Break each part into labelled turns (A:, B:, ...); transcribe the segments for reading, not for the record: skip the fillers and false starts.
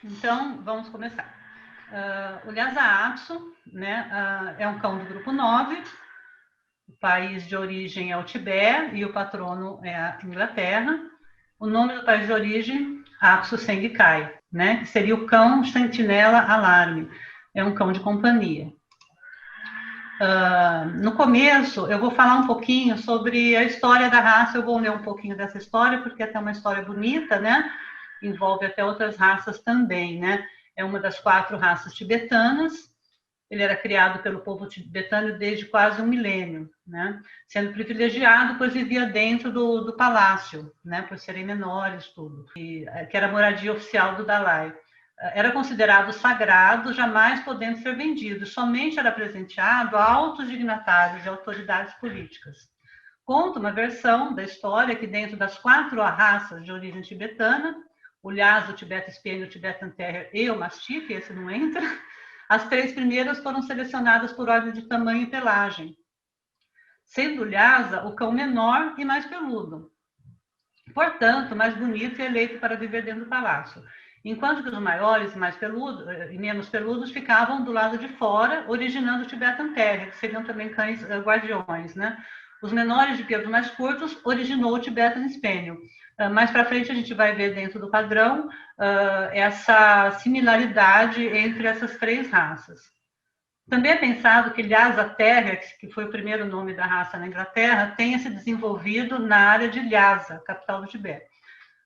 A: Então, vamos começar. O Lhasa Apso, né, é um cão do grupo 9, o país de origem é o Tibete e o patrono é a Inglaterra. O nome do país de origem, Apso Sengikai, né, que seria o cão sentinela alarme, é um cão de companhia. No começo, eu vou falar um pouquinho sobre a história da raça, eu vou ler um pouquinho dessa história, porque é até uma história bonita, né? Envolve até outras raças também, né? É uma das 4 raças tibetanas. Ele era criado pelo povo tibetano desde quase um milênio, né? Sendo privilegiado, pois vivia dentro do palácio, né? Por serem menores, tudo. Que era a moradia oficial do Dalai. Era considerado sagrado, jamais podendo ser vendido. Somente era presenteado a altos dignatários e autoridades políticas. Conta uma versão da história que dentro das 4 raças de origem tibetana, o Lhasa, o Tibeta-Spaniel, o Tibetan Terrier e o Mastiff, esse não entra, as 3 primeiras foram selecionadas por ordem de tamanho e pelagem, sendo o Lhasa o cão menor e mais peludo. Portanto, mais bonito e eleito para viver dentro do palácio. Enquanto que os maiores e menos peludos ficavam do lado de fora, originando o Tibetan Terrier, que seriam também cães guardiões, né? Os menores de pelos mais curtos originou o Tibetan Spaniel. Mais para frente a gente vai ver dentro do padrão essa similaridade entre essas 3 raças. Também é pensado que Lhasa Terrier, que foi o primeiro nome da raça na Inglaterra, tenha se desenvolvido na área de Lhasa, capital do Tibete,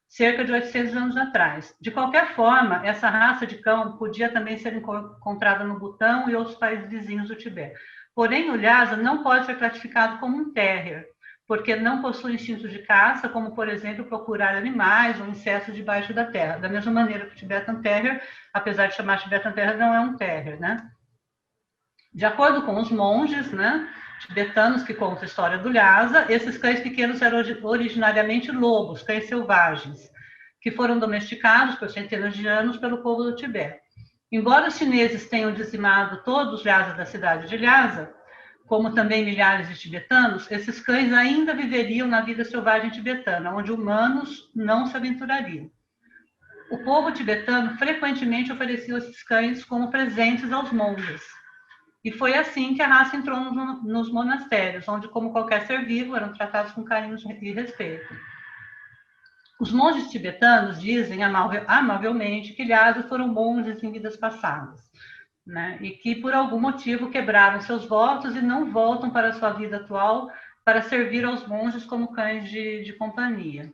A: cerca de 800 anos atrás. De qualquer forma, essa raça de cão podia também ser encontrada no Butão e outros países vizinhos do Tibete. Porém, o Lhasa não pode ser classificado como um terrier, porque não possui instintos de caça, como, por exemplo, procurar animais ou insetos debaixo da terra. Da mesma maneira que o Tibetan Terrier, apesar de chamar Tibetan Terrier, não é um terrier, né? De acordo com os monges, né, tibetanos que contam a história do Lhasa, esses cães pequenos eram originariamente lobos, cães selvagens, que foram domesticados por centenas de anos pelo povo do Tibete. Embora os chineses tenham dizimado todos os Lhasa da cidade de Lhasa, como também milhares de tibetanos, esses cães ainda viveriam na vida selvagem tibetana, onde humanos não se aventurariam. O povo tibetano frequentemente oferecia esses cães como presentes aos monges. E foi assim que a raça entrou nos monastérios, onde, como qualquer ser vivo, eram tratados com carinho e respeito. Os monges tibetanos dizem amavelmente que Lhasa foram monges em vidas passadas, né? E que, por algum motivo, quebraram seus votos e não voltam para a sua vida atual para servir aos monges como cães de companhia.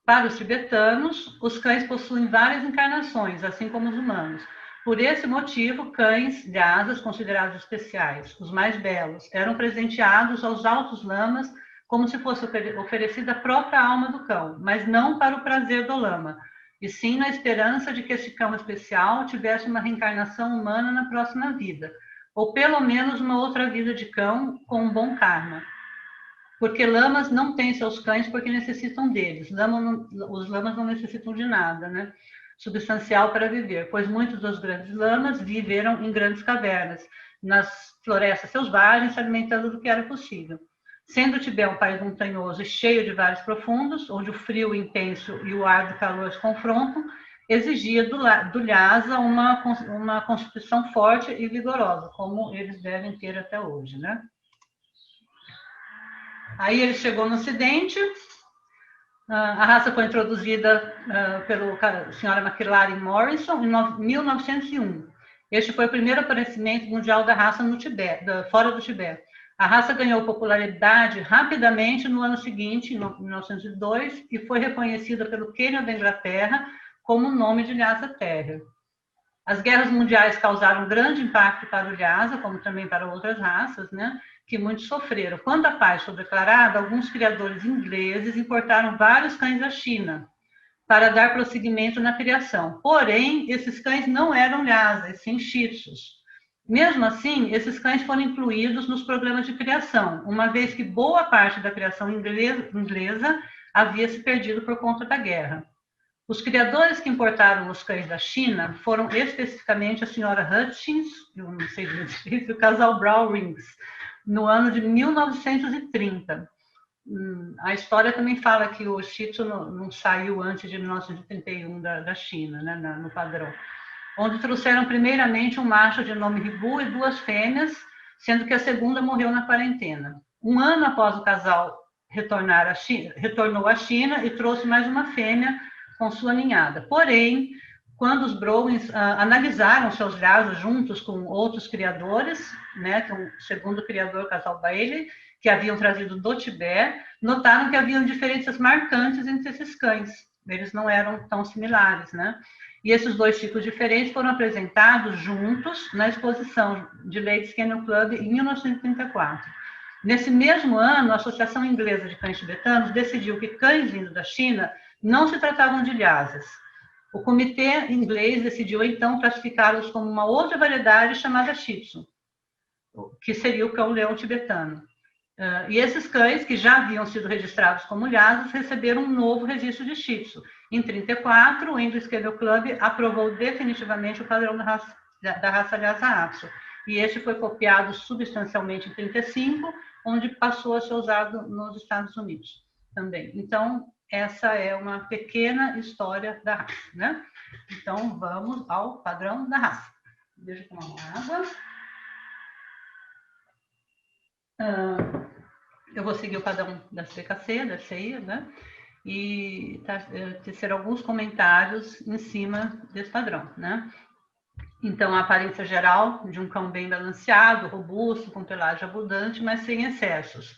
A: Para os tibetanos, os cães possuem várias encarnações, assim como os humanos. Por esse motivo, cães Lhasas, considerados especiais, os mais belos, eram presenteados aos altos lamas como se fosse oferecida a própria alma do cão, mas não para o prazer do lama, e sim na esperança de que este cão especial tivesse uma reencarnação humana na próxima vida, ou pelo menos uma outra vida de cão com um bom karma. Porque lamas não têm seus cães porque necessitam deles. Os lamas não necessitam de nada, né? Substancial para viver, pois muitos dos grandes lamas viveram em grandes cavernas, nas florestas selvagens, se alimentando do que era possível. Sendo o Tibete um país montanhoso e cheio de vales profundos, onde o frio intenso e o ar do calor se confrontam, exigia do Lhasa uma constituição forte e vigorosa, como eles devem ter até hoje, né? Aí ele chegou no Ocidente, a raça foi introduzida pelo senhora McLaren Morrison em 1901. Este foi o primeiro aparecimento mundial da raça no Tibete, fora do Tibete. A raça ganhou popularidade rapidamente no ano seguinte, em 1902, e foi reconhecida pelo Quênia da Inglaterra como o nome de Lhasa Terrier. As guerras mundiais causaram grande impacto para o Lhasa, como também para outras raças, né, que muitos sofreram. Quando a paz foi declarada, alguns criadores ingleses importaram vários cães da China para dar prosseguimento na criação. Porém, esses cães não eram Lhasa, e sim Shih Tzus. Mesmo assim, esses cães foram incluídos nos programas de criação, uma vez que boa parte da criação inglesa havia se perdido por conta da guerra. Os criadores que importaram os cães da China foram especificamente a senhora Hutchins, eu não sei dizer, e o casal Brown Rings, no ano de 1930. a história também fala que o Shih Tzu não saiu antes de 1931 da China, né, no padrão. Onde trouxeram primeiramente um macho de nome Ribu e 2 fêmeas, sendo que a segunda morreu na quarentena. Um ano após o casal retornou à China e trouxe mais uma fêmea com sua ninhada. Porém, quando os Browns analisaram seus lhasas juntos com outros criadores, né, que o segundo criador, o casal Bailey, que haviam trazido do Tibete, notaram que haviam diferenças marcantes entre esses cães. Eles não eram tão similares, né? E esses 2 tipos diferentes foram apresentados juntos na exposição de Ladies Kennel Club em 1934. Nesse mesmo ano, a Associação Inglesa de Cães Tibetanos decidiu que cães vindos da China não se tratavam de lhasas. O comitê inglês decidiu, então, classificá-los como uma outra variedade chamada Shih Tzu, que seria o cão-leão tibetano. E esses cães, que já haviam sido registrados como lhasas, receberam um novo registro de Shih Tzu. Em 1934, o English Kennel Club aprovou definitivamente o padrão da raça Lhasa Apso. E este foi copiado substancialmente em 1935, onde passou a ser usado nos Estados Unidos também. Então, essa é uma pequena história da raça, né? Então, vamos ao padrão da raça. Deixa eu tomar uma água. Eu vou seguir o padrão da CKC, da CI, né? E tecer alguns comentários em cima desse padrão, né? Então, a aparência geral de um cão bem balanceado, robusto, com pelagem abundante, mas sem excessos.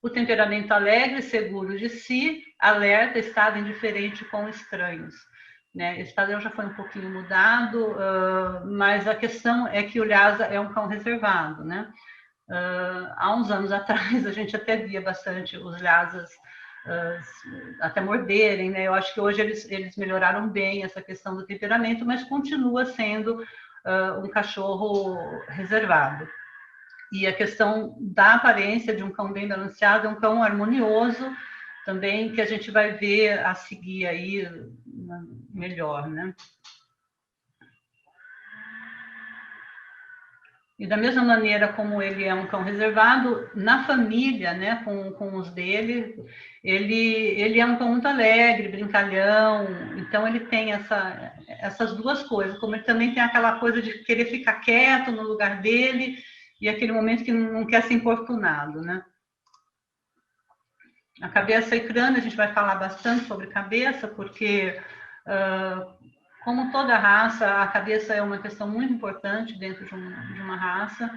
A: O temperamento alegre, seguro de si, alerta, estado indiferente com estranhos. Né? Esse padrão já foi um pouquinho mudado, mas a questão é que o Lhasa é um cão reservado, né? Há uns anos atrás, a gente até via bastante os Lhasas até morderem, né? Eu acho que hoje eles melhoraram bem essa questão do temperamento, mas continua sendo um cachorro reservado. E a questão da aparência de um cão bem balanceado é um cão harmonioso também, que a gente vai ver a seguir aí melhor, né? E da mesma maneira como ele é um cão reservado, na família, né, com os dele, ele é um cão muito alegre, brincalhão, então ele tem essas 2 coisas, como ele também tem aquela coisa de querer ficar quieto no lugar dele, e aquele momento que não quer ser importunado, né? A cabeça e crânio, a gente vai falar bastante sobre cabeça, porque como toda raça, a cabeça é uma questão muito importante dentro de uma raça,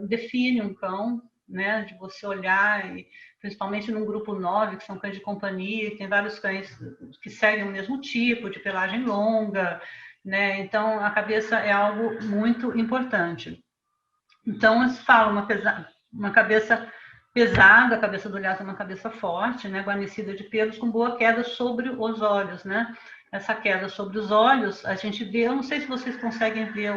A: define um cão, né, de você olhar, e, principalmente num grupo 9, que são cães de companhia, tem vários cães que seguem o mesmo tipo, de pelagem longa, né, então a cabeça é algo muito importante. Então, eles falam uma cabeça pesada, a cabeça do Lhasa é uma cabeça forte, né, guarnecida de pelos, com boa queda sobre os olhos, né, essa queda sobre os olhos, a gente vê, eu não sei se vocês conseguem ver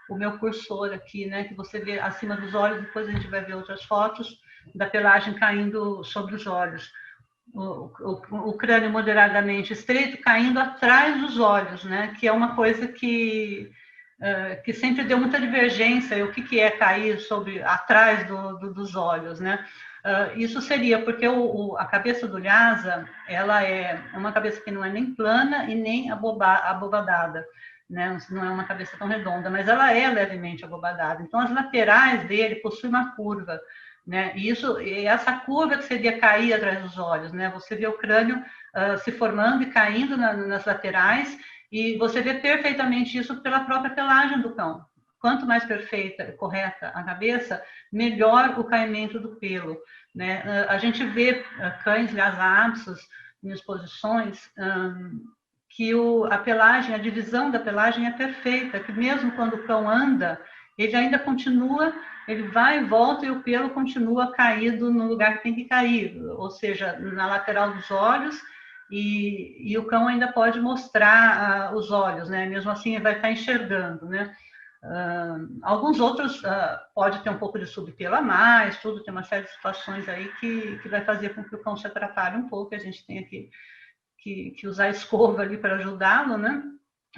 A: o meu cursor aqui, né, que você vê acima dos olhos, depois a gente vai ver outras fotos da pelagem caindo sobre os olhos. O crânio moderadamente estreito caindo atrás dos olhos, né, que é uma coisa que sempre deu muita divergência, e o que é cair atrás dos olhos, né? Isso seria porque a cabeça do Lhasa, ela é uma cabeça que não é nem plana e nem abobadada, né? Não é uma cabeça tão redonda, mas ela é levemente abobadada. Então, as laterais dele possuem uma curva, né? E essa curva que seria cair atrás dos olhos, né? Você vê o crânio se formando e caindo nas laterais, e você vê perfeitamente isso pela própria pelagem do cão. Quanto mais perfeita e correta a cabeça, melhor o caimento do pelo, né? A gente vê cães Lhasa Apsos em exposições que a pelagem, a divisão da pelagem é perfeita, que mesmo quando o cão anda, ele ainda continua, ele vai e volta e o pelo continua caído no lugar que tem que cair, ou seja, na lateral dos olhos, e o cão ainda pode mostrar os olhos, né? Mesmo assim, ele vai estar enxergando, né? Alguns outros pode ter um pouco de subpelo a mais, tudo, tem uma série de situações aí que vai fazer com que o cão se atrapalhe um pouco, a gente tenha que usar a escova ali para ajudá-lo, né?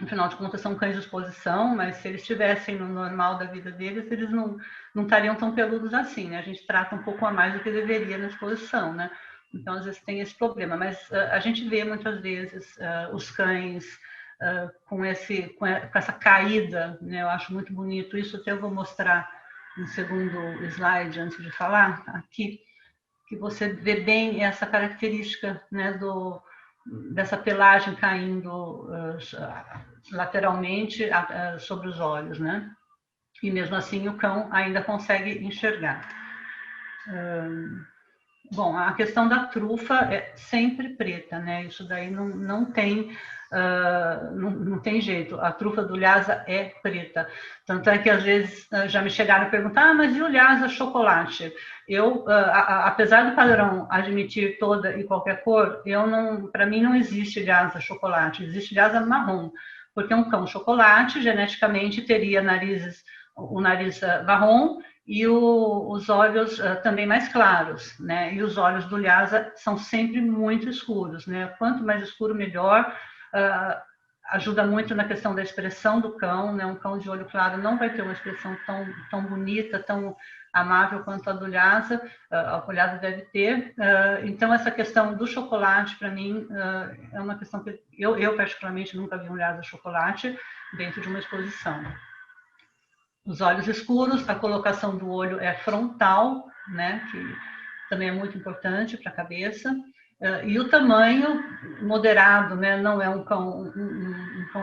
A: Afinal de contas, são cães de exposição, mas se eles estivessem no normal da vida deles, eles não estariam tão peludos assim, né? A gente trata um pouco a mais do que deveria na exposição, né? Então, às vezes tem esse problema, mas a gente vê muitas vezes os cães com essa caída, né? Eu acho muito bonito isso, até eu vou mostrar no segundo slide antes de falar, aqui, que você vê bem essa característica, né, dessa pelagem caindo lateralmente sobre os olhos, né? E mesmo assim o cão ainda consegue enxergar. Bom, a questão da trufa é sempre preta, né? Isso daí não tem não tem jeito. A trufa do Lhasa é preta. Tanto é que às vezes já me chegaram a perguntar, mas e o Lhasa chocolate? Eu, apesar do padrão admitir toda e qualquer cor, para mim não existe Lhasa chocolate, existe Lhasa marrom, porque um cão chocolate geneticamente teria o nariz marrom e os olhos também mais claros, né? E os olhos do Lhasa são sempre muito escuros, né? Quanto mais escuro, melhor. Ajuda muito na questão da expressão do cão, né? Um cão de olho claro não vai ter uma expressão tão bonita, tão amável quanto a do Lhasa, o Lhasa deve ter. Então, essa questão do chocolate, para mim, é uma questão que eu particularmente nunca vi um Lhasa chocolate dentro de uma exposição. Os olhos escuros, a colocação do olho é frontal, né, que também é muito importante para a cabeça, e o tamanho moderado, né, não é um cão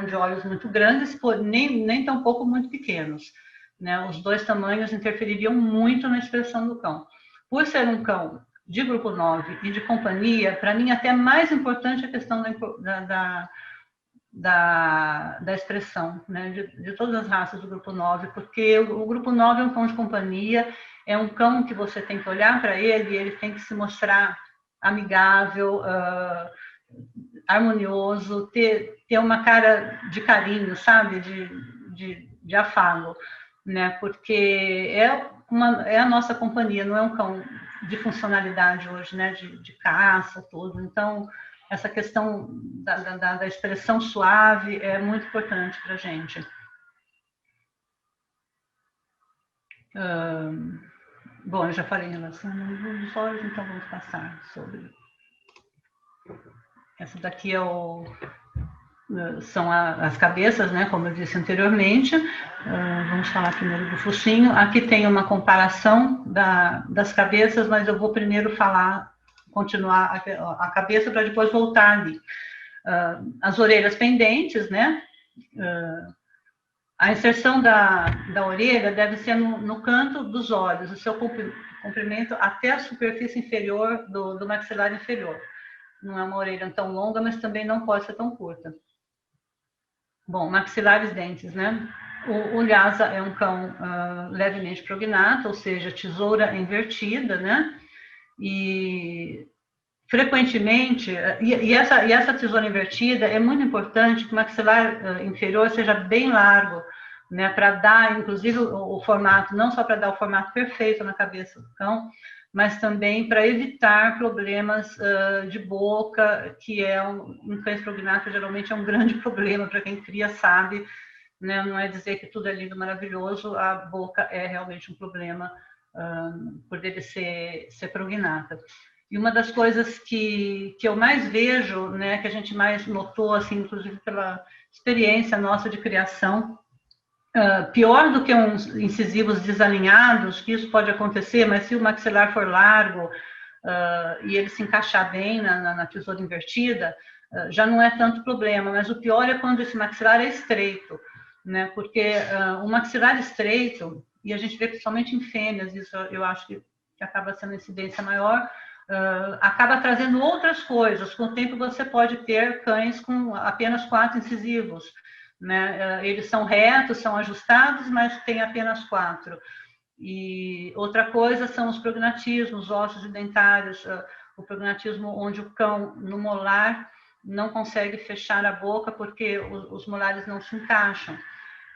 A: de olhos muito grandes, nem tampouco muito pequenos. Né, os dois tamanhos interfeririam muito na expressão do cão. Por ser um cão de grupo 9 e de companhia, para mim até mais importante a questão da expressão, né, de todas as raças do grupo 9, porque o grupo 9 é um cão de companhia, é um cão que você tem que olhar para ele, ele tem que se mostrar amigável, harmonioso, ter uma cara de carinho, sabe, de afago, né, porque é a nossa companhia, não é um cão de funcionalidade hoje, né, de caça, tudo, então essa questão da expressão suave é muito importante para a gente. Bom, eu já falei em relação aos olhos, então vamos passar sobre. Essa daqui são as cabeças, né, como eu disse anteriormente. Vamos falar primeiro do focinho. Aqui tem uma comparação das cabeças, mas eu vou primeiro continuar a cabeça para depois voltar ali. As orelhas pendentes, né? A inserção da orelha deve ser no canto dos olhos, o seu comprimento até a superfície inferior do maxilar inferior. Não é uma orelha tão longa, mas também não pode ser tão curta. Bom, maxilares dentes, né? O Lhasa é um cão levemente prognato, ou seja, tesoura invertida, né? E frequentemente, e essa tesoura invertida é muito importante que o maxilar inferior seja bem largo, né, para dar, inclusive, o formato, não só para dar o formato perfeito na cabeça do cão, mas também para evitar problemas de boca, que um cães prognato geralmente é um grande problema para quem cria, sabe, né, não é dizer que tudo é lindo, maravilhoso, a boca é realmente um problema por ele ser prognata. E uma das coisas que eu mais vejo, né, que a gente mais notou, assim, inclusive pela experiência nossa de criação, pior do que uns incisivos desalinhados, que isso pode acontecer, mas se o maxilar for largo e ele se encaixar bem na tesoura invertida, já não é tanto problema, mas o pior é quando esse maxilar é estreito, né, porque o maxilar estreito, e a gente vê principalmente em fêmeas, isso eu acho que acaba sendo incidência maior, acaba trazendo outras coisas. Com o tempo você pode ter cães com apenas 4 incisivos, né? Eles são retos, são ajustados, mas tem apenas 4. E outra coisa são os prognatismos, ossos e dentários, o prognatismo onde o cão, no molar, não consegue fechar a boca porque os molares não se encaixam.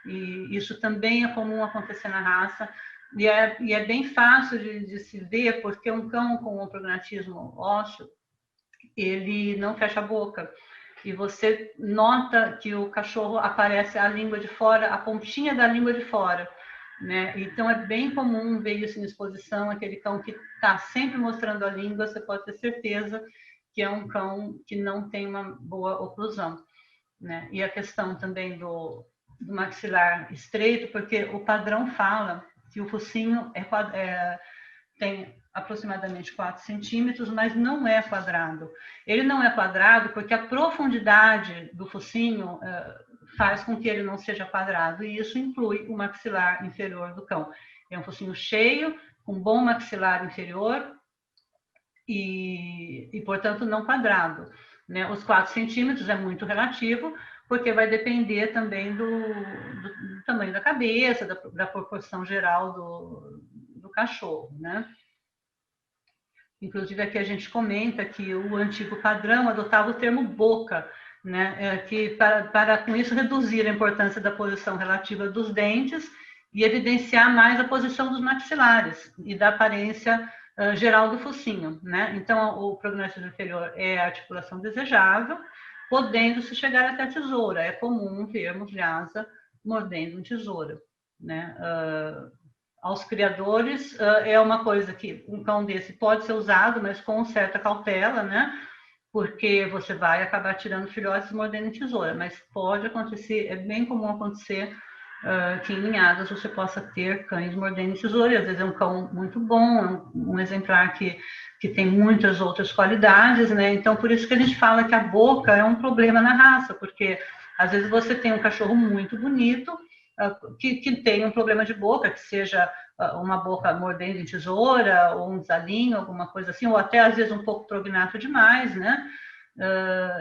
A: E isso também é comum acontecer na raça. E é bem fácil de se ver, porque um cão com um prognatismo ósseo, ele não fecha a boca. e você nota que o cachorro aparece a língua de fora, a pontinha da língua de fora, né? Então é bem comum ver isso em exposição, aquele cão que está sempre mostrando a língua, você pode ter certeza que é um cão que não tem uma boa oclusão, né? E a questão também do maxilar estreito, porque o padrão fala que o focinho tem aproximadamente 4 centímetros, mas não é quadrado. Ele não é quadrado porque a profundidade do focinho faz com que ele não seja quadrado, e isso inclui o maxilar inferior do cão. É um focinho cheio, com bom maxilar inferior e portanto, não quadrado, né? Os 4 centímetros é muito relativo, porque vai depender também do tamanho da cabeça, da proporção geral do cachorro, né? Inclusive, aqui a gente comenta que o antigo padrão adotava o termo boca, né? Que para com isso reduzir a importância da posição relativa dos dentes e evidenciar mais a posição dos maxilares e da aparência geral do focinho, né? Então, o prognóstico inferior é a articulação desejável, podendo-se chegar até a tesoura. É comum vermos Lhasa mordendo uma tesoura, né? Aos criadores, é uma coisa que um cão desse pode ser usado, mas com certa cautela, né? Porque você vai acabar tirando filhotes mordendo em tesoura, mas pode acontecer, é bem comum acontecer que em ninhadas você possa ter cães mordendo em tesoura, e às vezes é um cão muito bom, um exemplar que tem muitas outras qualidades, né? Então, por isso que a gente fala que a boca é um problema na raça, porque às vezes você tem um cachorro muito bonito, que tem um problema de boca, que seja uma boca mordendo em tesoura, ou um desalinho, alguma coisa assim, ou até às vezes um pouco prognato demais, né?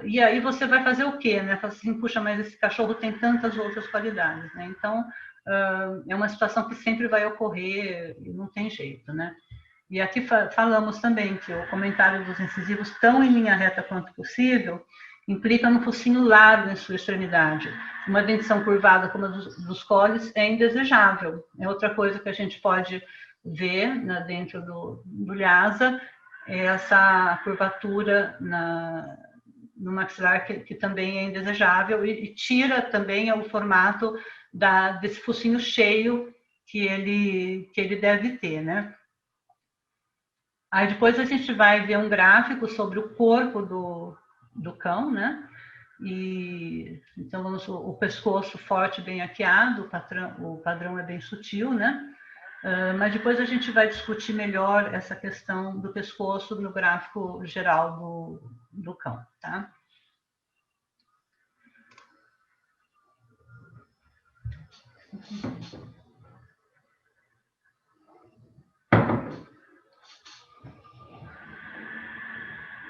A: E aí você vai fazer o quê, né? Fala assim, puxa, mas esse cachorro tem tantas outras qualidades, né? Então, é uma situação que sempre vai ocorrer e não tem jeito, né? E aqui falamos também que o comentário dos incisivos, tão em linha reta quanto possível, implica no focinho largo em sua extremidade. Uma dentição curvada como a dos collies é indesejável. É outra coisa que a gente pode ver, né, dentro do Lhasa, é essa curvatura no maxilar que também é indesejável e tira também o formato desse focinho cheio que ele deve ter, né? Aí depois a gente vai ver um gráfico sobre o corpo do cão, né? E então o pescoço forte, bem arqueado, o padrão é bem sutil, né? Mas depois a gente vai discutir melhor essa questão do pescoço no gráfico geral do cão, tá?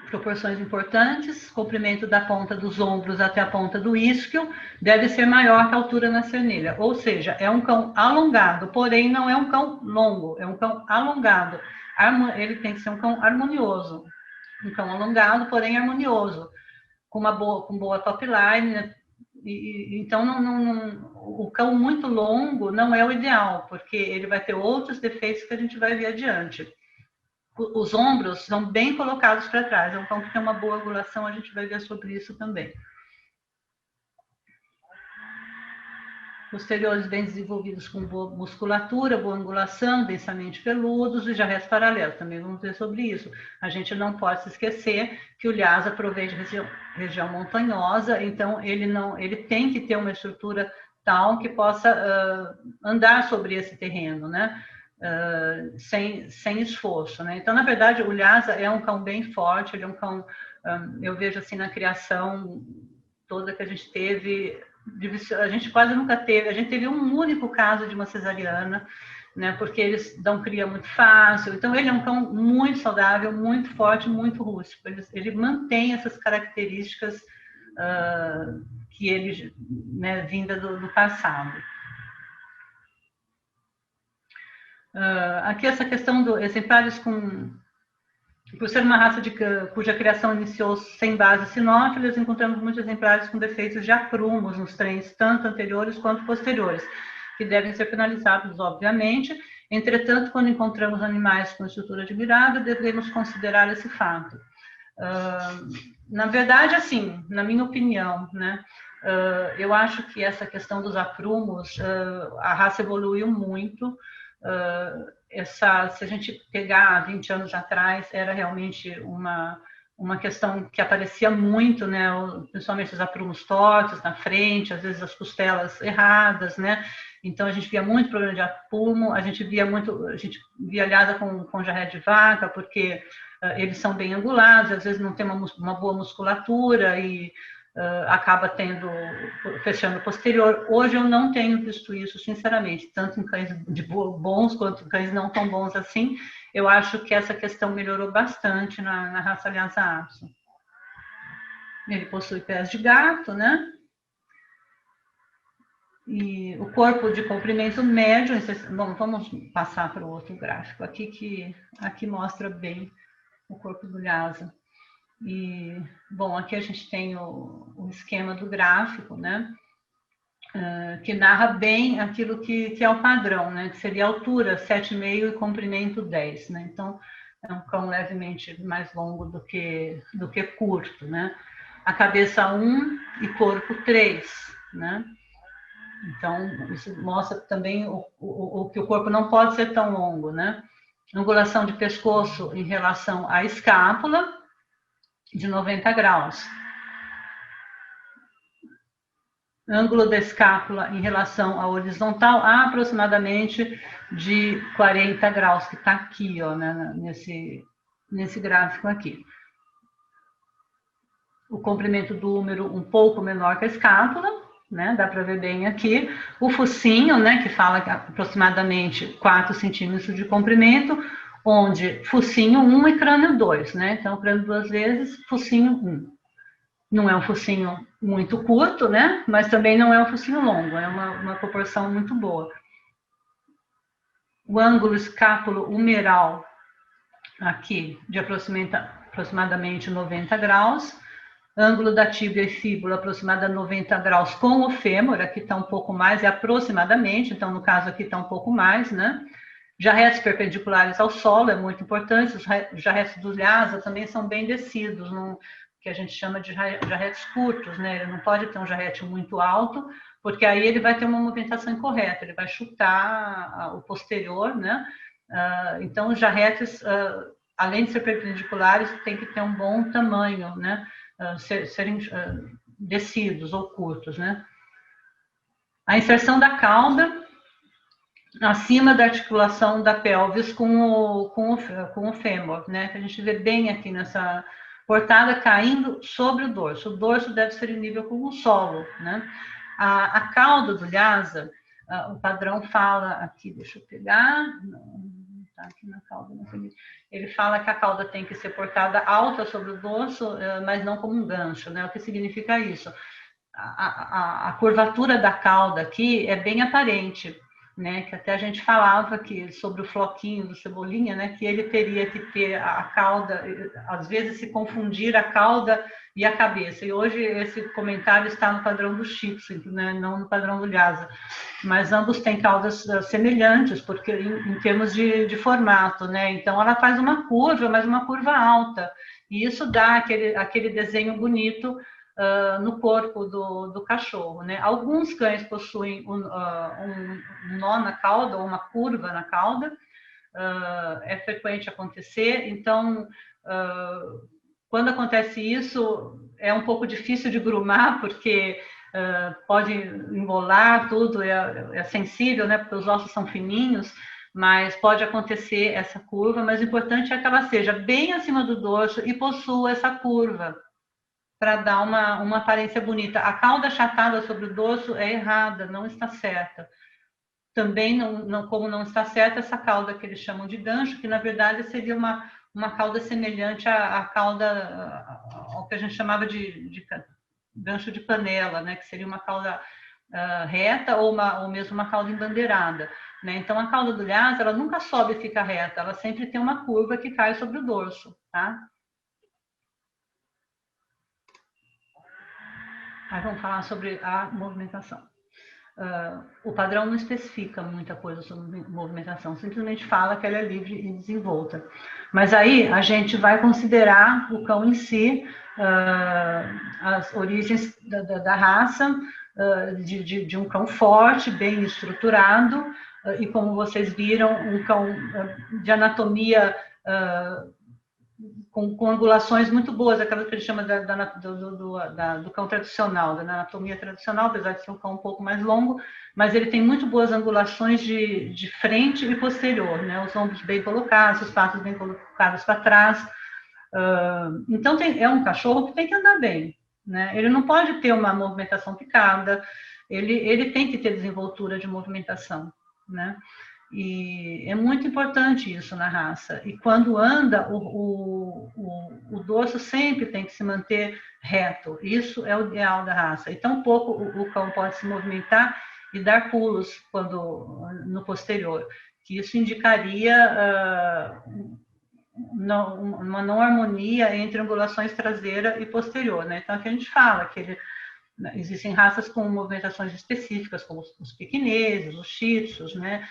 A: Proporções importantes, comprimento da ponta dos ombros até a ponta do isquio deve ser maior que a altura na cernilha, ou seja, é um cão alongado, porém não é um cão longo, é um cão alongado. Ele tem que ser um cão harmonioso, um cão alongado, porém harmonioso, com boa top line, né? Então o cão muito longo não é o ideal, porque ele vai ter outros defeitos que a gente vai ver adiante. Os ombros são bem colocados para trás, é um cão que tem uma boa angulação, a gente vai ver sobre isso também. Posteriores bem desenvolvidos com boa musculatura, boa angulação, densamente peludos e jarretes paralelos, também vamos ver sobre isso. A gente não pode se esquecer que o Lhasa provém de região montanhosa, então ele tem que ter uma estrutura tal que possa andar sobre esse terreno, né? Sem esforço, né? Então, na verdade, o Lhasa é um cão bem forte, ele é um cão, eu vejo assim na criação toda que a gente teve, a gente quase nunca teve, a gente teve um único caso de uma cesariana, né? Porque eles dão cria muito fácil, então ele é um cão muito saudável, muito forte, muito rústico, ele mantém essas características que ele, né, vinda do passado. Aqui essa questão do exemplares por ser uma raça cuja criação iniciou sem base sinófilas, encontramos muitos exemplares com defeitos de aprumos nos trens, tanto anteriores quanto posteriores, que devem ser penalizados, obviamente. Entretanto, quando encontramos animais com estrutura admirável, devemos considerar esse fato. Na verdade, assim, na minha opinião, né, eu acho que essa questão dos aprumos, a raça evoluiu muito. Se a gente pegar 20 anos atrás, era realmente uma questão que aparecia muito, né, principalmente os aprumos tortos na frente, às vezes as costelas erradas, né, então a gente via muito problema de aprumo, a gente via aliada com jarré de vaca, porque eles são bem angulados, às vezes não tem uma boa musculatura e acaba fechando posterior. Hoje eu não tenho visto isso, sinceramente, tanto em cães bons quanto em cães não tão bons assim. Eu acho que essa questão melhorou bastante na raça Lhasa Apso. Ele possui pés de gato, né? E o corpo de comprimento médio, bom, vamos passar para o outro gráfico aqui, que aqui mostra bem o corpo do Lhasa. E, bom, aqui a gente tem o esquema do gráfico, né? Que narra bem aquilo que é o padrão, né? Que seria altura 7,5 e comprimento 10, né? Então, é um cão levemente mais longo do que curto, né? A cabeça 1 e corpo 3, né? Então, isso mostra também que o corpo não pode ser tão longo, né? Angulação de pescoço em relação à escápula, de 90 graus. Ângulo da escápula em relação à horizontal, aproximadamente de 40 graus, que está aqui, ó, né, nesse gráfico aqui. O comprimento do úmero um pouco menor que a escápula, né, dá para ver bem aqui. O focinho, né, que fala que aproximadamente 4 centímetros de comprimento, onde focinho 1 e crânio 2, né? Então, crânio 2 vezes, focinho 1. Não é um focinho muito curto, né? Mas também não é um focinho longo, é uma proporção muito boa. O ângulo escápulo-humeral aqui de aproximadamente 90 graus. Ângulo da tíbia e fíbula aproximadamente 90 graus com o fêmur, aqui está um pouco mais, é aproximadamente, então no caso aqui está um pouco mais, né? Jarretes perpendiculares ao solo é muito importante, os jarretes do Lhasa também são bem descidos, que a gente chama de jarretes curtos, né? Ele não pode ter um jarrete muito alto, porque aí ele vai ter uma movimentação incorreta, ele vai chutar o posterior, né? Então, os jarretes, além de ser perpendiculares, tem que ter um bom tamanho, né? Serem descidos ou curtos, né? A inserção da cauda acima da articulação da pelvis com o fêmur, né? Que a gente vê bem aqui nessa portada caindo sobre o dorso. O dorso deve ser em nível com o solo, né? A cauda do Lhasa, o padrão fala aqui, deixa eu pegar, tá aqui na cauda, ele fala que a cauda tem que ser portada alta sobre o dorso, mas não como um gancho, né? O que significa isso? A curvatura da cauda aqui é bem aparente, né? Que até a gente falava que sobre o floquinho do Cebolinha, né? Que ele teria que ter a cauda, às vezes se confundir a cauda e a cabeça. E hoje esse comentário está no padrão do Shih Tzu, né? Não no padrão do Lhasa. Mas ambos têm caudas semelhantes, porque em termos de formato, né? Então ela faz uma curva, mas uma curva alta. E isso dá aquele desenho bonito no corpo do cachorro, né? Alguns cães possuem um nó na cauda ou uma curva na cauda, é frequente acontecer. Então, quando acontece isso, é um pouco difícil de grumar, porque pode embolar tudo, é sensível, né? Porque os ossos são fininhos, mas pode acontecer essa curva. Mas o importante é que ela seja bem acima do dorso e possua essa curva, para dar uma aparência bonita. A cauda achatada sobre o dorso é errada, não está certa. Também, como não está certa, essa cauda que eles chamam de gancho, que na verdade seria uma cauda semelhante à cauda, ao que a gente chamava de gancho de panela, né? Que seria uma cauda reta ou mesmo uma cauda embandeirada. Né? Então, a cauda do Lhasa, ela nunca sobe e fica reta, ela sempre tem uma curva que cai sobre o dorso, tá? Aí vamos falar sobre a movimentação. o padrão não especifica muita coisa sobre movimentação, simplesmente fala que ela é livre e desenvolta. Mas aí a gente vai considerar o cão em si, as origens da raça, de um cão forte, bem estruturado, e como vocês viram, um cão de anatomia com angulações muito boas, aquelas que a gente chama do cão tradicional, da anatomia tradicional, apesar de ser um cão um pouco mais longo, mas ele tem muito boas angulações de frente e posterior, né? Os ombros bem colocados, os patos bem colocados para trás. Então, é um cachorro que tem que andar bem, né? Ele não pode ter uma movimentação picada, ele tem que ter desenvoltura de movimentação, né? E é muito importante isso na raça. E quando anda, o dorso sempre tem que se manter reto. Isso é o ideal da raça. E tão pouco o cão pode se movimentar e dar pulos no posterior, que isso indicaria uma não harmonia entre angulações traseira e posterior, né? Então, aqui a gente fala que existem raças com movimentações específicas, como os pequineses, os shih tzus, né?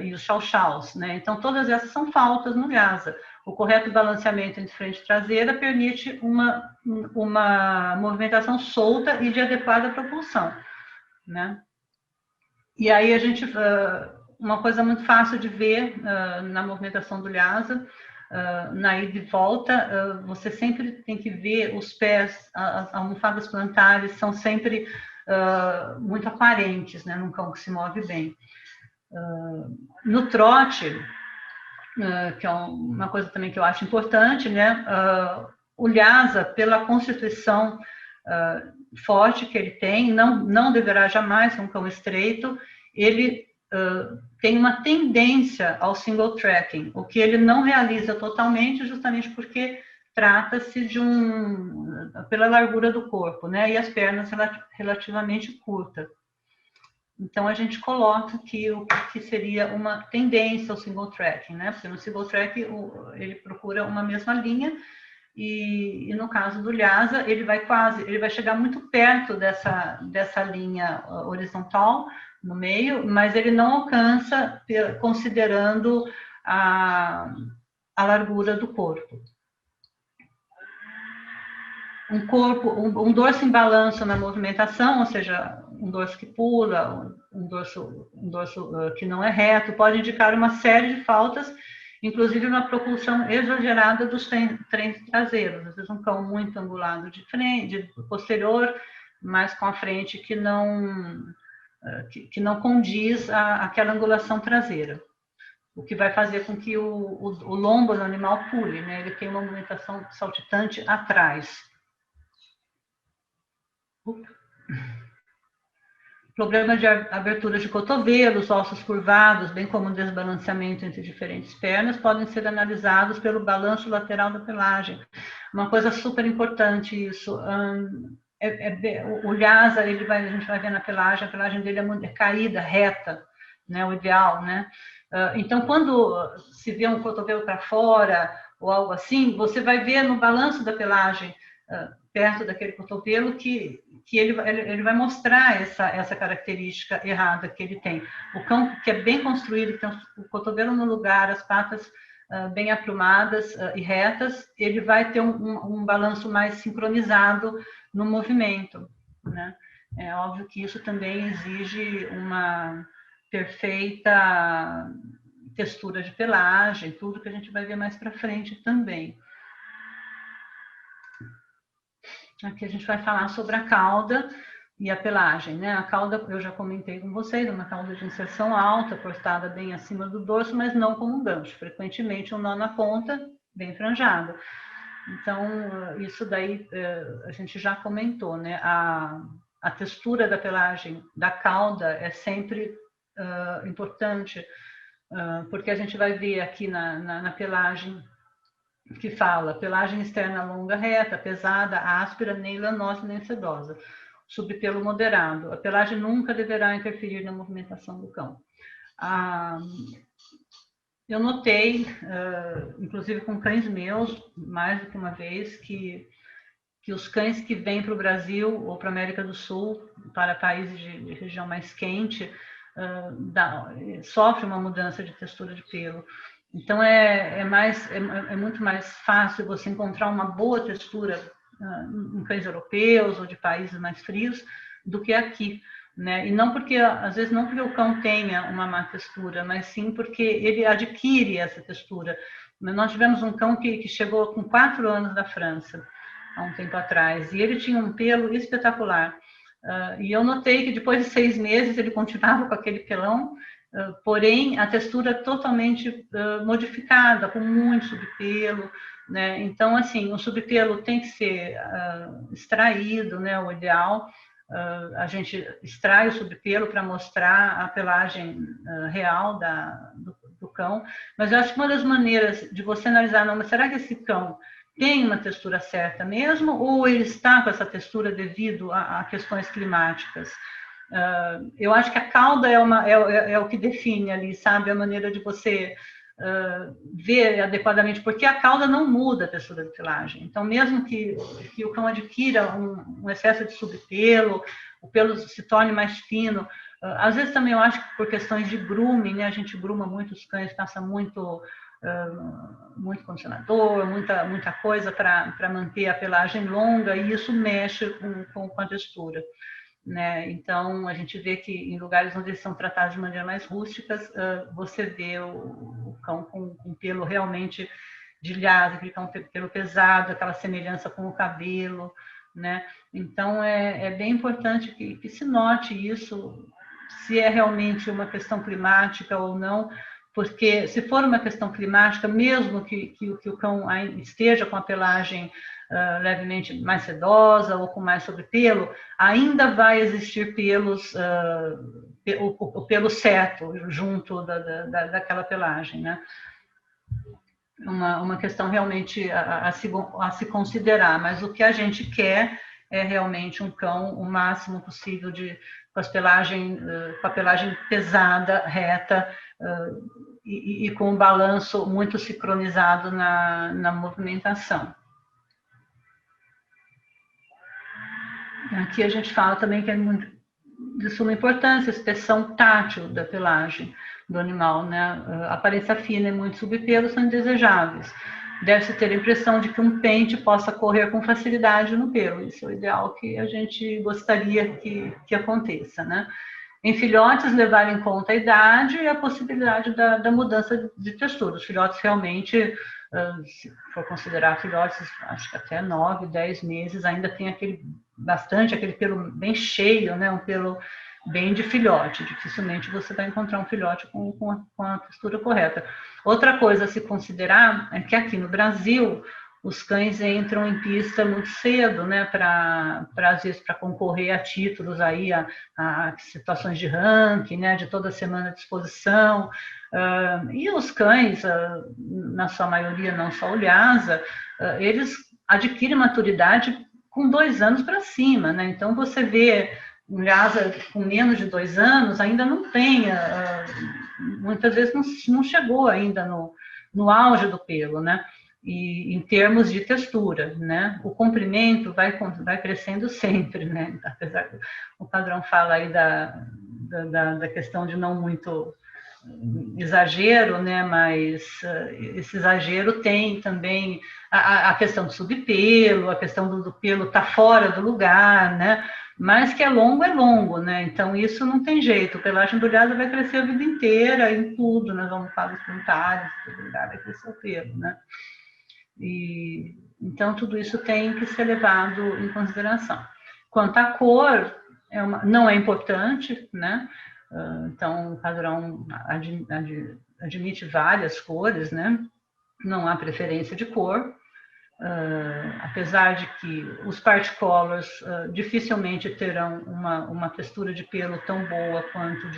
A: E os chow-chows, né? Então, todas essas são faltas no Lhasa. O correto balanceamento entre frente e traseira permite uma movimentação solta e de adequada propulsão, né? E aí a gente, uma coisa muito fácil de ver na movimentação do Lhasa, na ida e volta, você sempre tem que ver os pés, as almofadas plantares são sempre muito aparentes, né, num cão que se move bem. No trote, que é uma coisa também que eu acho importante, né, o Lhasa, pela constituição forte que ele tem, não deverá jamais ser um cão estreito, ele tem uma tendência ao single tracking, o que ele não realiza totalmente, justamente porque trata-se pela largura do corpo, né, e as pernas relativamente curtas. Então, a gente coloca aqui o que seria uma tendência ao single tracking, né? Porque no single tracking ele procura uma mesma linha e no caso do Lhasa, ele vai chegar muito perto dessa linha horizontal no meio, mas ele não alcança considerando a largura do corpo. Um dorso em balanço na movimentação, ou seja, um dorso que pula, um dorso que não é reto, pode indicar uma série de faltas, inclusive uma propulsão exagerada dos trens traseiros. Às vezes um cão muito angulado de frente, de posterior, mas com a frente que não condiz àquela angulação traseira. O que vai fazer com que o lombo do animal pule, né? Ele tem uma movimentação saltitante atrás. Problema de abertura de cotovelos, ossos curvados, bem como desbalanceamento entre diferentes pernas, podem ser analisados pelo balanço lateral da pelagem. Uma coisa super importante isso. O Lhasa, a gente vai ver na pelagem, a pelagem dele é caída, reta, né, o ideal, né? Então, quando se vê um cotovelo para fora ou algo assim, você vai ver no balanço da pelagem, perto daquele cotovelo, que ele vai mostrar essa característica errada que ele tem. O cão que é bem construído, que tem o cotovelo no lugar, as patas bem aprumadas e retas, ele vai ter um balanço mais sincronizado no movimento, né? É óbvio que isso também exige uma perfeita textura de pelagem, tudo que a gente vai ver mais para frente também. Aqui a gente vai falar sobre a cauda e a pelagem, né? A cauda, eu já comentei com vocês, é uma cauda de inserção alta, cortada bem acima do dorso, mas não como um gancho. Frequentemente um nó na ponta, bem franjado. Então, isso daí a gente já comentou, né? A textura da pelagem da cauda é sempre importante, porque a gente vai ver aqui na pelagem que fala pelagem externa longa, reta, pesada, áspera, nem lanosa, nem sedosa. Subpelo moderado. A pelagem nunca deverá interferir na movimentação do cão. Eu notei, inclusive com cães meus, mais do que uma vez, que que os cães que vêm para o Brasil ou para a América do Sul, para países de região mais quente, sofrem uma mudança de textura de pelo. Então, é muito mais fácil você encontrar uma boa textura em cães europeus ou de países mais frios do que aqui. Né? E não porque, às vezes, não porque o cão tenha uma má textura, mas sim porque ele adquire essa textura. Nós tivemos um cão que chegou com 4 anos da França, há um tempo atrás, e ele tinha um pelo espetacular. E eu notei que depois de 6 meses ele continuava com aquele pelão, porém a textura totalmente modificada, com muito subpelo, né? Então, assim, o subpelo tem que ser extraído, né? O ideal. A gente extrai o subpelo para mostrar a pelagem real do cão, mas eu acho que uma das maneiras de você analisar, não, mas será que esse cão tem uma textura certa mesmo, ou ele está com essa textura devido a questões climáticas? Eu acho que a cauda é o que define ali, sabe, a maneira de você ver adequadamente, porque a cauda não muda a textura de pelagem. Então, mesmo que o cão adquira um excesso de subpelo, o pelo se torne mais fino, às vezes também eu acho que por questões de grooming, né, a gente gruma muito os cães, passa muito condicionador, muita coisa para manter a pelagem longa, e isso mexe com a textura. Né? Então, a gente vê que em lugares onde eles são tratados de maneira mais rústicas, você vê o cão com pelo realmente de lhasa, aquele cão pelo pesado, aquela semelhança com o cabelo, né? Então, é bem importante que se note isso, se é realmente uma questão climática ou não, porque se for uma questão climática, mesmo que o cão esteja com a pelagem levemente mais sedosa ou com mais sobrepelo, ainda vai existir pelos, o pelo certo junto daquela pelagem, né? Uma questão realmente a se considerar, mas o que a gente quer é realmente um cão o máximo possível com a pelagem pesada, reta, e com um balanço muito sincronizado na movimentação. Aqui a gente fala também que é de suma importância a inspeção tátil da pelagem do animal, né? A aparência fina e muito subpelo são indesejáveis. Deve-se ter a impressão de que um pente possa correr com facilidade no pelo. Isso é o ideal que a gente gostaria que aconteça, né? Em filhotes, levar em conta a idade e a possibilidade da mudança de textura. Os filhotes realmente, se for considerar filhotes, acho que até 9, 10 meses, ainda tem aquele pelo bem cheio, né? Um pelo bem de filhote. Dificilmente você vai encontrar um filhote com a textura correta. Outra coisa a se considerar é que aqui no Brasil os cães entram em pista muito cedo, né, às vezes para concorrer a títulos aí, a situações de ranking, né, de toda semana de exposição. E os cães, na sua maioria, não só o Lhasa, eles adquirem maturidade com 2 anos para cima, né? Então você vê um Lhasa com menos de 2 anos ainda não tem, muitas vezes não chegou ainda no auge do pelo, né? E em termos de textura, né? O comprimento vai crescendo sempre, né? Apesar que o padrão fala aí da questão de não muito exagero, né? Mas esse exagero tem também a questão do subpelo, a questão do pelo estar fora do lugar, né? Mas que é longo, né? Então isso não tem jeito. O pelagem do Lhasa vai crescer a vida inteira, em tudo, nós vamos falar os pontários, todo lugar vai crescer o pelo, né? Então, tudo isso tem que ser levado em consideração. Quanto à cor, não é importante, né? Então, o padrão admite várias cores, né? Não há preferência de cor, apesar de que os part-colors dificilmente terão uma textura de pelo tão boa quanto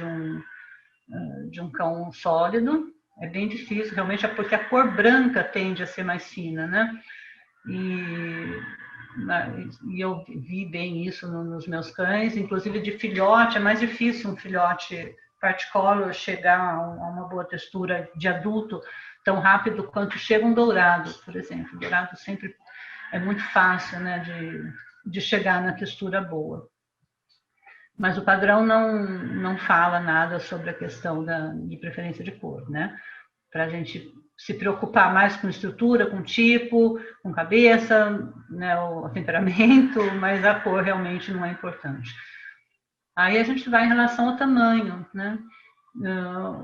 A: de um cão sólido. É bem difícil, realmente, é porque a cor branca tende a ser mais fina, né? E eu vi bem isso nos meus cães, inclusive de filhote, é mais difícil um filhote part-color chegar a uma boa textura de adulto tão rápido quanto chega um dourado, por exemplo. O dourado sempre é muito fácil, né, de chegar na textura boa. Mas o padrão não fala nada sobre a questão de preferência de cor, né? Para a gente se preocupar mais com estrutura, com tipo, com cabeça, né, o temperamento, mas a cor realmente não é importante. Aí a gente vai em relação ao tamanho, né?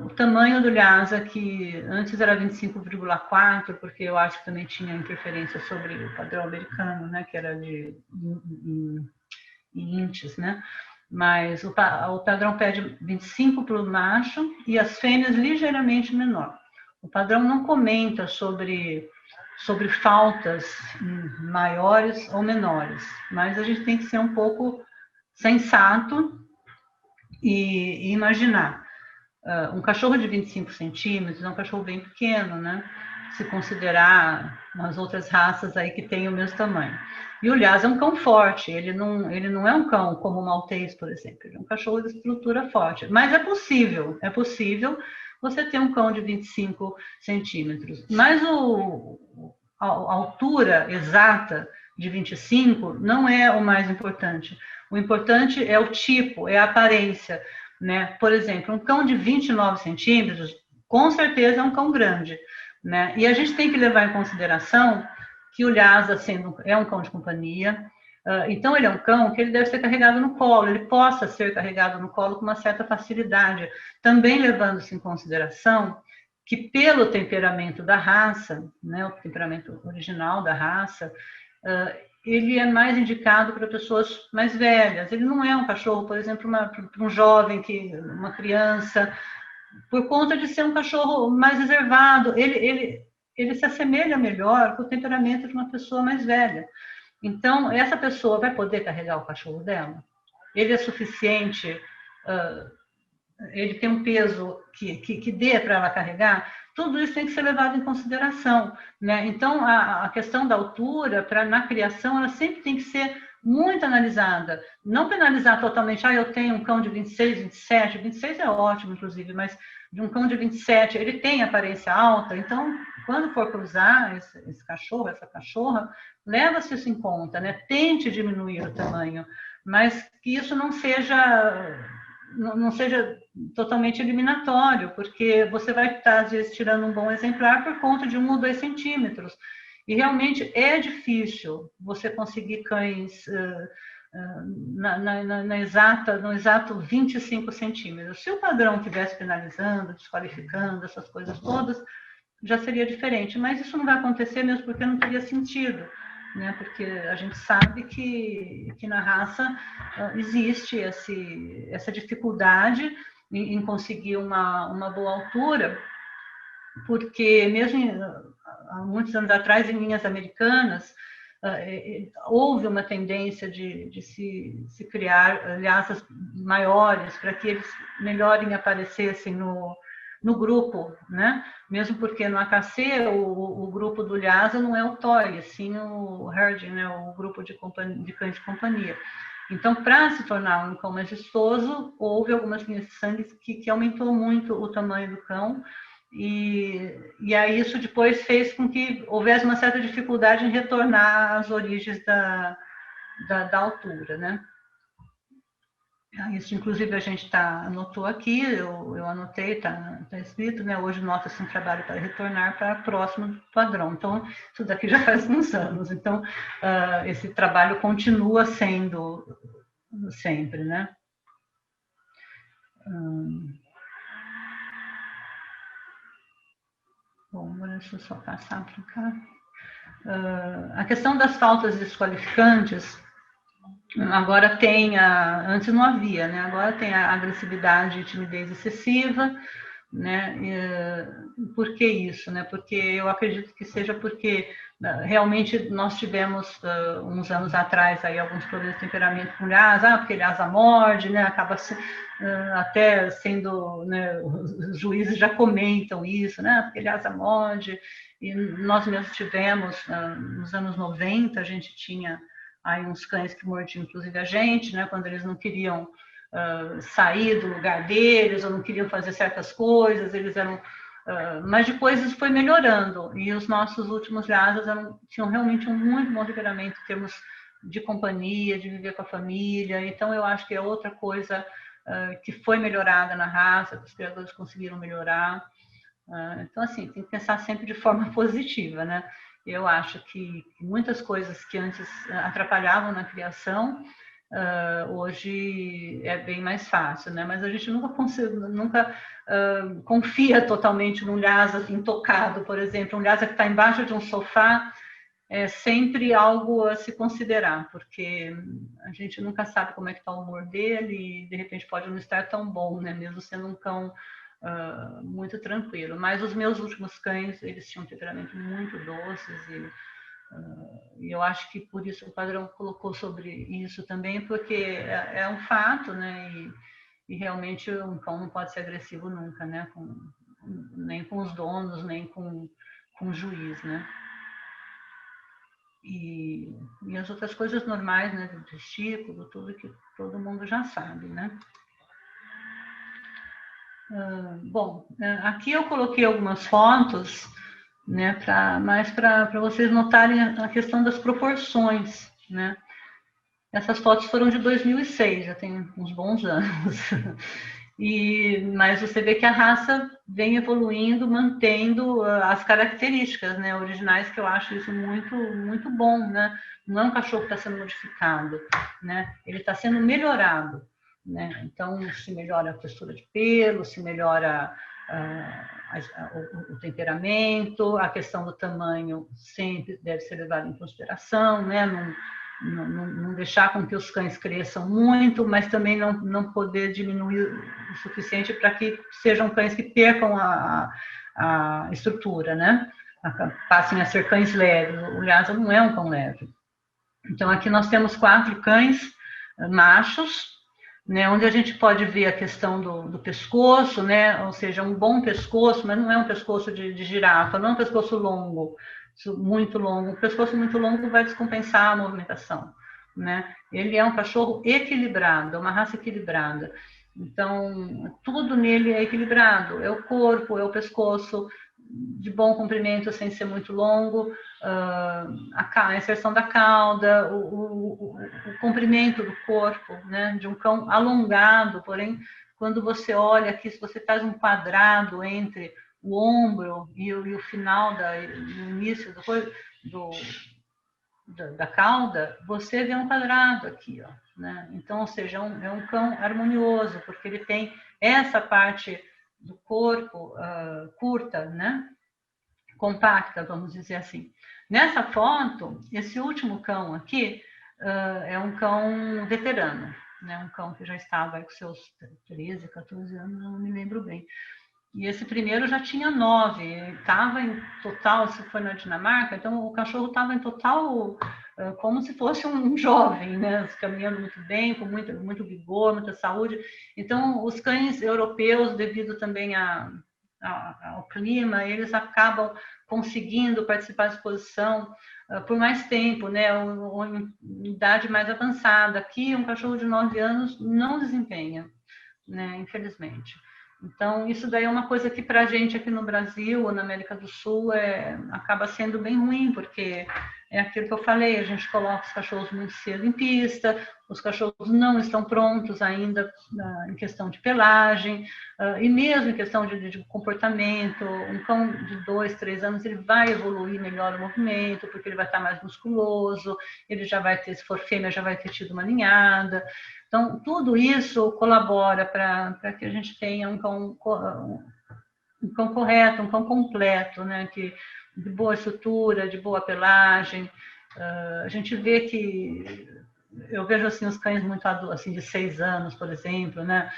A: O tamanho do Lhasa, que antes era 25,4, porque eu acho que também tinha interferência sobre o padrão americano, né, que era em inches, né? Mas o padrão pede 25 para o macho e as fêmeas ligeiramente menor. O padrão não comenta sobre faltas maiores ou menores, mas a gente tem que ser um pouco sensato e imaginar. Um cachorro de 25 centímetros é um cachorro bem pequeno, né? Se considerar as outras raças aí que têm o mesmo tamanho. E o Lhasa é um cão forte, ele não é um cão como o Maltês, por exemplo, ele é um cachorro de estrutura forte. Mas é possível você ter um cão de 25 centímetros. Mas a altura exata de 25 não é o mais importante. O importante é o tipo, é a aparência, né? Por exemplo, um cão de 29 centímetros, com certeza é um cão grande, né? E a gente tem que levar em consideração que o Lhasa é um cão de companhia, então ele é um cão que ele deve ser carregado no colo, ele possa ser carregado no colo com uma certa facilidade, também levando-se em consideração que pelo temperamento da raça, né, o temperamento original da raça, ele é mais indicado para pessoas mais velhas. Ele não é um cachorro, por exemplo, para um jovem, uma criança, por conta de ser um cachorro mais reservado. Ele se assemelha melhor com o temperamento de uma pessoa mais velha. Então, essa pessoa vai poder carregar o cachorro dela? Ele é suficiente, ele tem um peso que dê para ela carregar? Tudo isso tem que ser levado em consideração, né? Então, a questão da altura, na criação, ela sempre tem que ser muito analisada. Não penalizar totalmente, eu tenho um cão de 26, 27, 26 é ótimo, inclusive, mas de um cão de 27, ele tem aparência alta, então, quando for cruzar esse cachorro, essa cachorra, leva-se isso em conta, né? Tente diminuir o tamanho, mas que isso não seja totalmente eliminatório, porque você vai estar, às vezes, tirando um bom exemplar por conta de 1 ou 2 centímetros. E realmente é difícil você conseguir cães no exato 25 centímetros. Se o padrão estivesse penalizando, desqualificando, essas coisas todas, já seria diferente. Mas isso não vai acontecer mesmo porque não teria sentido, né? Porque a gente sabe que na raça existe essa dificuldade em conseguir uma boa altura, porque mesmo há muitos anos atrás, em linhas americanas, houve uma tendência de se criar Lhasas maiores para que eles melhor aparecessem no grupo, né? Mesmo porque no AKC o grupo do Lhasa não é o toy, sim o herding, né? O grupo de cães de companhia. Então, para se tornar um cão majestoso, houve algumas linhas de sangue que aumentou muito o tamanho do cão, e aí isso depois fez com que houvesse uma certa dificuldade em retornar às origens da altura, né? Isso, inclusive, a gente anotou aqui, eu anotei, está escrito, né? Hoje nota-se um trabalho para retornar para próximo do padrão. Então, isso daqui já faz uns anos. Então, esse trabalho continua sendo sempre, né? Bom, deixa eu só passar para cá. A questão das faltas desqualificantes, agora antes não havia, né? Agora tem a agressividade e timidez excessiva, né? Por que isso, né? Porque eu acredito que seja porque realmente nós tivemos uns anos atrás aí alguns problemas de temperamento com Lhasa, porque Lhasa morde, né? Acaba até sendo, né? Os juízes já comentam isso, né? Porque Lhasa morde, e nós mesmos tivemos nos anos 90, a gente tinha aí uns cães que mordiam inclusive a gente, né? Quando eles não queriam sair do lugar deles, ou não queriam fazer certas coisas, eles eram Mas depois isso foi melhorando, e os nossos últimos Lhasas tinham realmente um muito bom temperamento em termos de companhia, de viver com a família. Então eu acho que é outra coisa que foi melhorada na raça, que os criadores conseguiram melhorar. Então, assim, tem que pensar sempre de forma positiva, né? Eu acho que muitas coisas que antes atrapalhavam na criação, hoje é bem mais fácil, né? Mas a gente nunca confia totalmente num Lhasa intocado, por exemplo. Um Lhasa que está embaixo de um sofá é sempre algo a se considerar, porque a gente nunca sabe como é que está o humor dele e, de repente, pode não estar tão bom, né? Mesmo sendo um cão muito tranquilo. Mas os meus últimos cães, eles tinham um temperamento muito doces e eu acho que por isso o padrão colocou sobre isso também, porque é um fato, né? E realmente um cão não pode ser agressivo nunca, né? Nem com os donos, nem com o juiz, né? E as outras coisas normais, né? Do testículo, tudo que todo mundo já sabe, né? Bom, aqui eu coloquei algumas fotos, né, mais para vocês notarem a questão das proporções, né? Essas fotos foram de 2006, já tem uns bons anos. Mas você vê que a raça vem evoluindo, mantendo as características, né, originais, que eu acho isso muito, muito bom, né? Não é um cachorro que está sendo modificado, né? Ele está sendo melhorado, né? Então, se melhora a textura de pelo, se melhora o temperamento, a questão do tamanho sempre deve ser levada em consideração, né? Não deixar com que os cães cresçam muito, mas também não poder diminuir o suficiente para que sejam cães que percam a estrutura, né? Passem a ser cães leves. O Lhasa não é um cão leve. Então, aqui nós temos 4 cães machos, né, onde a gente pode ver a questão do pescoço, né, ou seja, um bom pescoço, mas não é um pescoço de girafa, não é um pescoço longo, muito longo. O pescoço muito longo vai descompensar a movimentação, né? Ele é um cachorro equilibrado, é uma raça equilibrada. Então, tudo nele é equilibrado. É o corpo, é o pescoço, de bom comprimento, sem ser muito longo, a inserção da cauda, o comprimento do corpo, né? De um cão alongado, porém, quando você olha aqui, se você faz um quadrado entre o ombro e o final, o início da cauda, você vê um quadrado aqui, ó, né? Então, ou seja, é um cão harmonioso, porque ele tem essa parte do corpo curta, né? Compacta, vamos dizer assim. Nessa foto, esse último cão aqui é um cão veterano, né? Um cão que já estava com seus 13, 14 anos, não me lembro bem. E esse primeiro já tinha 9, estava em total, se foi na Dinamarca, então o cachorro estava em total como se fosse um jovem, né? Caminhando muito bem, com muito vigor, muita saúde. Então, os cães europeus, devido também ao clima, eles acabam conseguindo participar da exposição por mais tempo, né? Ou em idade mais avançada. Aqui, um cachorro de 9 anos não desempenha, né? Infelizmente. Então, isso daí é uma coisa que para a gente aqui no Brasil ou na América do Sul acaba sendo bem ruim, porque é aquilo que eu falei, a gente coloca os cachorros muito cedo em pista, os cachorros não estão prontos ainda em questão de pelagem, e mesmo em questão de comportamento. Um cão de 2, 3 anos, ele vai evoluir melhor o movimento, porque ele vai estar mais musculoso, ele já vai ter, se for fêmea, já vai ter tido uma ninhada. Então, tudo isso colabora para que a gente tenha um cão correto, um cão completo, né? De boa estrutura, de boa pelagem. A gente vê que... Eu vejo assim, os cães muito adultos, assim, de 6 anos, por exemplo, né?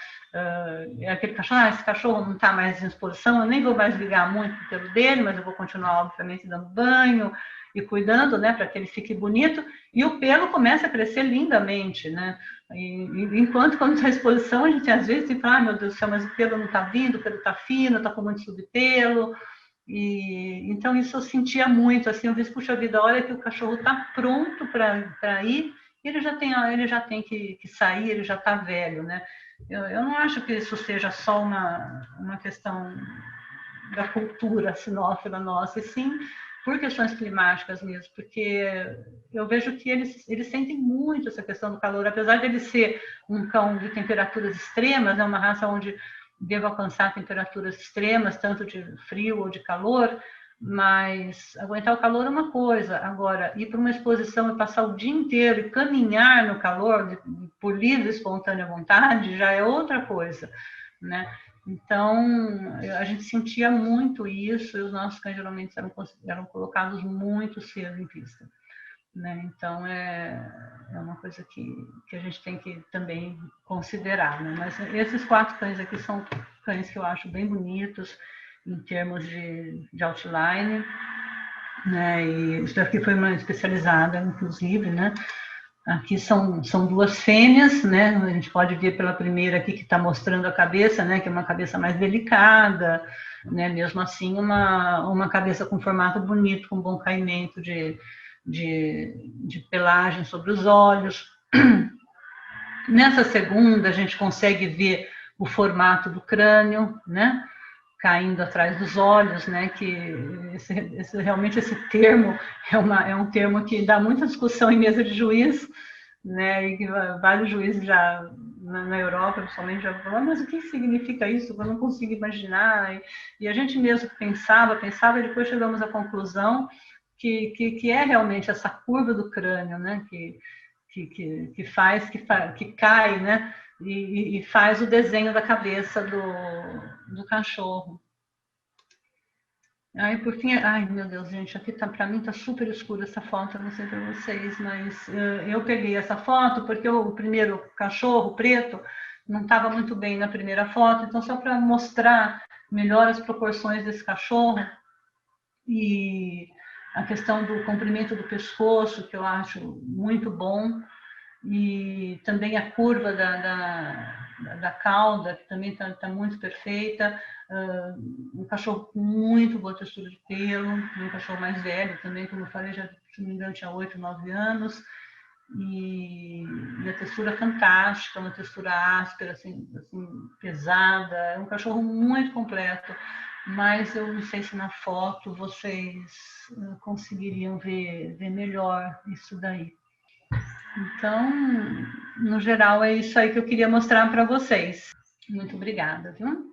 A: É aquele cachorro, esse cachorro não está mais em exposição, eu nem vou mais ligar muito o pelo dele, mas eu vou continuar, obviamente, dando banho e cuidando, né, para que ele fique bonito, e o pelo começa a crescer lindamente, né? Enquanto quando está em exposição, a gente às vezes tem que falar, meu Deus do céu, mas o pelo não está vindo, o pelo está fino, está com muito subpelo. Então isso eu sentia muito, assim, eu disse, puxa vida, olha que o cachorro está pronto para ir, ele já tem que sair, ele já está velho, né? Eu não acho que isso seja só uma questão da cultura sinófila nossa, e sim por questões climáticas mesmo, porque eu vejo que eles sentem muito essa questão do calor, apesar de ele ser um cão de temperaturas extremas, é uma raça onde deve alcançar temperaturas extremas, tanto de frio ou de calor, mas aguentar o calor é uma coisa, agora ir para uma exposição e passar o dia inteiro e caminhar no calor, por livre e espontânea vontade, já é outra coisa, né? Então, a gente sentia muito isso, e os nossos cães geralmente eram colocados muito cedo em pista, né? Então, é uma coisa que a gente tem que também considerar, né? Mas esses 4 cães aqui são cães que eu acho bem bonitos, em termos de outline, né? E isso daqui foi uma especializada, inclusive, né? Aqui são 2 fêmeas, né? A gente pode ver pela primeira aqui que está mostrando a cabeça, né? Que é uma cabeça mais delicada, né? Mesmo assim, uma cabeça com formato bonito, com bom caimento de pelagem sobre os olhos. Nessa segunda, a gente consegue ver o formato do crânio, né? Caindo atrás dos olhos, né? Que realmente esse termo é um termo que dá muita discussão em mesa de juiz, né? E que vários juízes já na Europa, principalmente, já falaram, mas o que significa isso? Eu não consigo imaginar. E a gente mesmo pensava, e depois chegamos à conclusão que é realmente essa curva do crânio, né? Que cai, né? E faz o desenho da cabeça do cachorro. Aí, por fim, ai meu Deus, gente, aqui tá, para mim tá super escura essa foto, eu não sei para vocês, mas eu peguei essa foto porque o primeiro cachorro preto não estava muito bem na primeira foto, então só para mostrar melhor as proporções desse cachorro e a questão do comprimento do pescoço, que eu acho muito bom, e também a curva da cauda, que também está muito perfeita. Um cachorro com muito boa textura de pelo, um cachorro mais velho também, como eu falei, já, se não me engano, tinha 8, 9 anos, e a textura fantástica, uma textura áspera, assim, pesada, é um cachorro muito completo, mas eu não sei se na foto vocês conseguiriam ver melhor isso daí. Então, no geral, é isso aí que eu queria mostrar para vocês. Muito obrigada, viu?